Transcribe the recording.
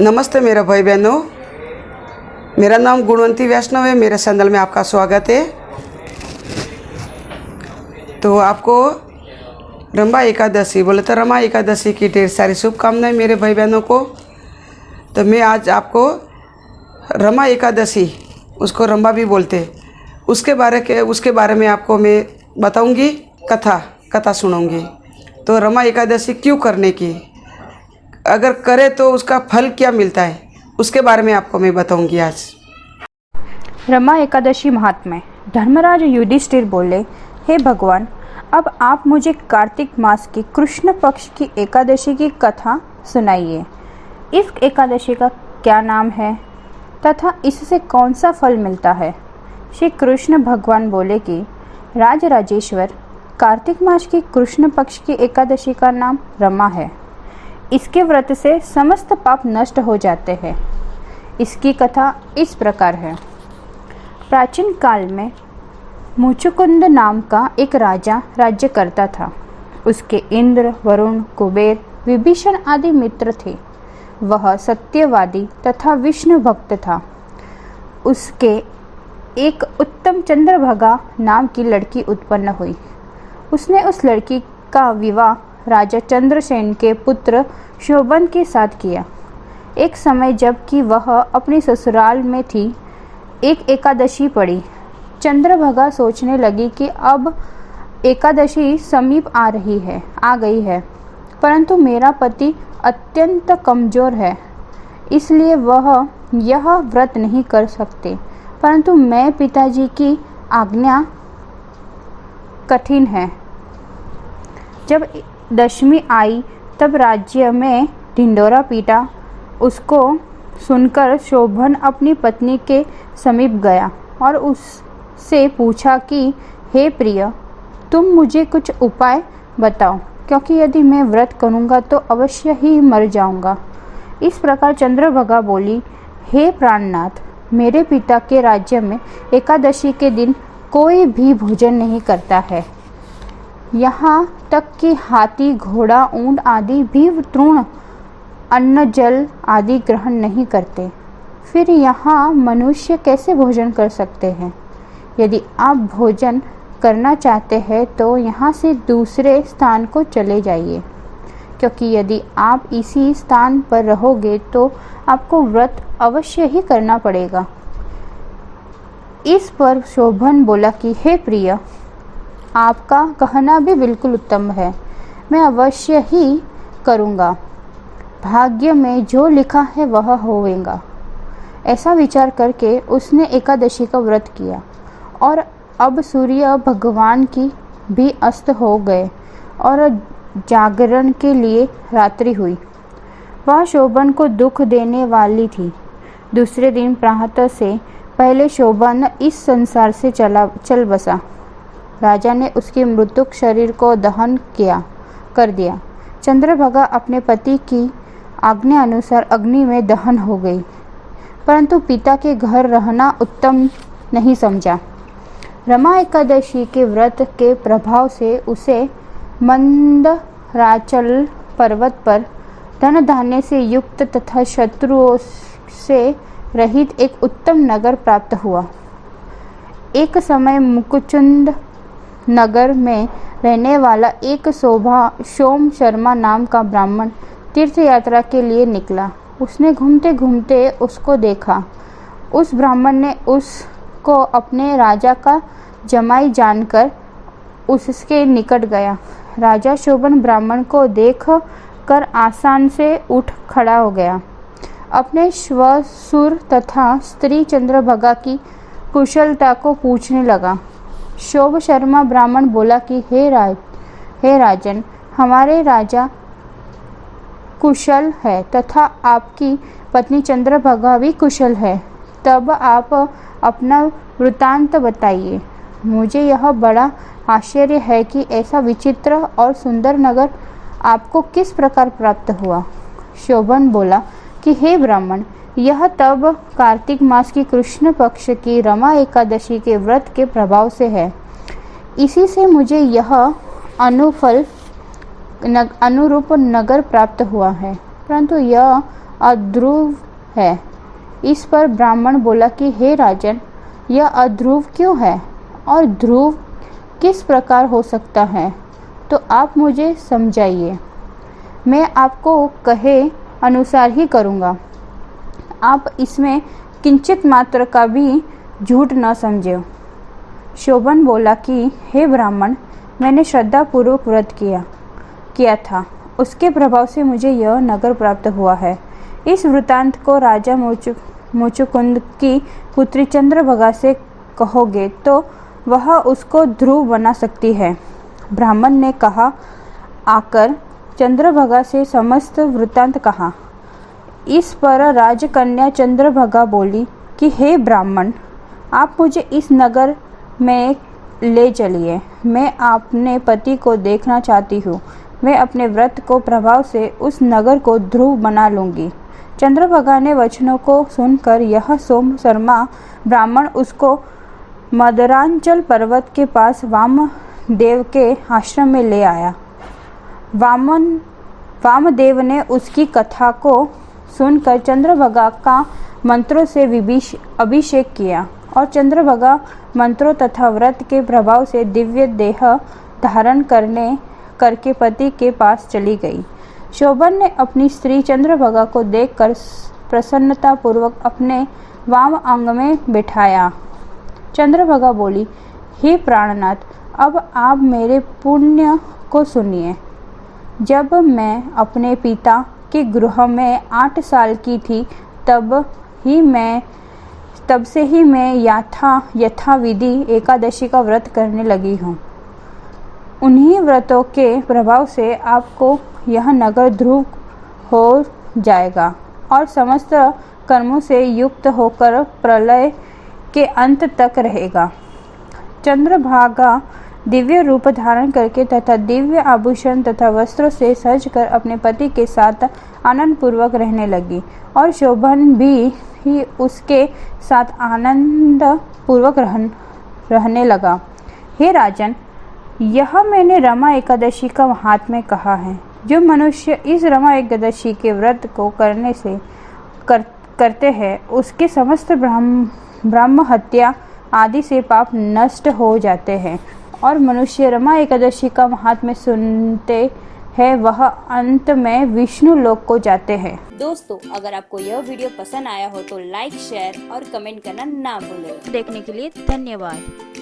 नमस्ते मेरा भाई बहनों, मेरा नाम गुणवंती वैष्णव है। मेरे चैनल में आपका स्वागत है। तो आपको रंभा एकादशी बोले तो रमा एकादशी की ढेर सारी शुभकामनाएं मेरे भाई बहनों को। तो मैं आज आपको रमा एकादशी, उसको रंभा भी बोलते हैं, उसके बारे में आपको मैं बताऊंगी, कथा सुनाऊंगी। तो रमा एकादशी क्यों करने की, अगर करे तो उसका फल क्या मिलता है, उसके बारे में आपको मैं बताऊंगी आज। रमा एकादशी महात्म्य। धर्मराज युधिष्ठिर बोले, हे भगवान, अब आप मुझे कार्तिक मास की कृष्ण पक्ष की एकादशी की कथा सुनाइए। इस एकादशी का क्या नाम है तथा इससे कौन सा फल मिलता है। श्री कृष्ण भगवान बोले कि राजराजेश्वर, कार्तिक मास की कृष्ण पक्ष की एकादशी का नाम रमा है। इसके व्रत से समस्त पाप नष्ट हो जाते हैं। इसकी कथा इस प्रकार है। प्राचीन काल में मुचुकुंद नाम का एक राजा राज्य करता था। उसके इंद्र, वरुण, कुबेर, विभीषण आदि मित्र थे। वह सत्यवादी तथा विष्णु भक्त था। उसके एक उत्तम चंद्रभागा नाम की लड़की उत्पन्न हुई। उसने उस लड़की का विवाह राजा चंद्रसेन के पुत्र शोभन के साथ किया। एक समय जबकि वह अपनी ससुराल में थी, एक एकादशी पड़ी। चंद्रभागा सोचने लगी कि अब एकादशी समीप आ गई है, परंतु मेरा पति अत्यंत कमजोर है, इसलिए वह यह व्रत नहीं कर सकते। परंतु मैं पिताजी की आज्ञा कठिन है। जब दशमी आई तब राज्य में ढिंढोरा पीटा। उसको सुनकर शोभन अपनी पत्नी के समीप गया और उससे पूछा कि हे प्रिय, तुम मुझे कुछ उपाय बताओ, क्योंकि यदि मैं व्रत करूँगा तो अवश्य ही मर जाऊँगा। इस प्रकार चंद्रभागा बोली, हे प्राणनाथ, मेरे पिता के राज्य में एकादशी के दिन कोई भी भोजन नहीं करता है। यहाँ तक कि हाथी, घोड़ा, ऊंट आदि भी तृण अन्न जल आदि ग्रहण नहीं करते। फिर यहाँ मनुष्य कैसे भोजन कर सकते हैं। यदि आप भोजन करना चाहते हैं तो यहाँ से दूसरे स्थान को चले जाइए, क्योंकि यदि आप इसी स्थान पर रहोगे तो आपको व्रत अवश्य ही करना पड़ेगा। इस पर शोभन बोला कि हे प्रिय, आपका कहना भी बिल्कुल उत्तम है, मैं अवश्य ही करूँगा। भाग्य में जो लिखा है वह होवेगा। ऐसा विचार करके उसने एकादशी का व्रत किया और अब सूर्य भगवान की भी अस्त हो गए और जागरण के लिए रात्रि हुई। वह शोभन को दुख देने वाली थी। दूसरे दिन प्रातः से पहले शोभन इस संसार से चल बसा। राजा ने उसके मृतक शरीर को दहन कर दिया। चंद्रभागा अपने पति की आज्ञा अनुसार अग्नि में दहन हो गई, परंतु पिता के घर रहना उत्तम नहीं समझा। रमा एकादशी के व्रत के प्रभाव से उसे मंदराचल पर्वत पर धन धान्य से युक्त तथा शत्रुओं से रहित एक उत्तम नगर प्राप्त हुआ। एक समय मुकुचुंद नगर में रहने वाला एक सोम शर्मा नाम का ब्राह्मण तीर्थ यात्रा के लिए निकला। उसने घूमते घूमते उसको देखा। उस ब्राह्मण ने उसको अपने राजा का जमाई जानकर उसके निकट गया। राजा शोभन ब्राह्मण को देख कर आसान से उठ खड़ा हो गया। अपने श्वशुर तथा स्त्री चंद्रभागा की कुशलता को पूछने लगा। शोभ शर्मा ब्राह्मण बोला कि हे राजन, हमारे राजा कुशल है तथा आपकी पत्नी चंद्रभागा भी कुशल है। तब आप अपना वृतांत बताइए। मुझे यह बड़ा आश्चर्य है कि ऐसा विचित्र और सुंदर नगर आपको किस प्रकार प्राप्त हुआ। शोभन बोला कि हे ब्राह्मण, यह तब कार्तिक मास की कृष्ण पक्ष की रमा एकादशी के व्रत के प्रभाव से है। इसी से मुझे यह अनुरूप नगर प्राप्त हुआ है, परंतु यह अध्रुव है। इस पर ब्राह्मण बोला कि हे राजन, यह अध्रुव क्यों है और ध्रुव किस प्रकार हो सकता है, तो आप मुझे समझाइए। मैं आपको कहे अनुसार ही करूँगा। आप इसमें किंचित मात्र का भी झूठ न समझे। शोभन बोला कि हे ब्राह्मण, मैंने श्रद्धापूर्वक व्रत किया था, उसके प्रभाव से मुझे यह नगर प्राप्त हुआ है। इस वृत्तांत को राजा मुचुकुंद की पुत्री चंद्रभागा से कहोगे तो वह उसको ध्रुव बना सकती है। ब्राह्मण ने कहा आकर चंद्रभागा से समस्त वृत्तांत कहा। इस पर राजकन्या चंद्रभागा बोली कि हे ब्राह्मण, आप मुझे इस नगर में ले चलिए। मैं अपने पति को देखना चाहती हूँ। मैं अपने व्रत को प्रभाव से उस नगर को ध्रुव बना लूँगी। चंद्रभागा ने वचनों को सुनकर यह सोम शर्मा ब्राह्मण उसको मदरांचल पर्वत के पास वामदेव के आश्रम में ले आया। वामदेव ने उसकी कथा को सुनकर चंद्रभागा का मंत्रों से अभिषेक किया और चंद्रभागा मंत्रों तथा व्रत के प्रभाव से दिव्य देह धारण करके पति के पास चली गई। शोभन ने अपनी स्त्री चंद्रभागा को देखकर प्रसन्नता पूर्वक अपने वाम अंग में बिठाया। चंद्रभागा बोली, हे प्राणनाथ, अब आप मेरे पुण्य को सुनिए। जब मैं अपने पिता के गृह में 8 साल की थी तब से ही मैं यथाविधि एकादशी का व्रत करने लगी हूँ। उन्हीं व्रतों के प्रभाव से आपको यह नगर ध्रुव हो जाएगा और समस्त कर्मों से युक्त होकर प्रलय के अंत तक रहेगा। चंद्रभागा दिव्य रूप धारण करके तथा दिव्य आभूषण तथा वस्त्रों से सजकर अपने पति के साथ आनंद पूर्वक रहने लगी और शोभन भी उसके साथ आनंद पूर्वक रहने लगा। हे राजन, यह मैंने रमा एकादशी का महात्म्य कहा है। जो मनुष्य इस रमा एकादशी के व्रत को करते हैं उसके समस्त ब्रह्म हत्या आदि से पाप नष्ट हो जाते हैं और मनुष्य रमा एकादशी का महात्म्य सुनते हैं वह अंत में विष्णु लोक को जाते हैं। दोस्तों, अगर आपको यह वीडियो पसंद आया हो तो लाइक, शेयर और कमेंट करना ना भूलें। देखने के लिए धन्यवाद।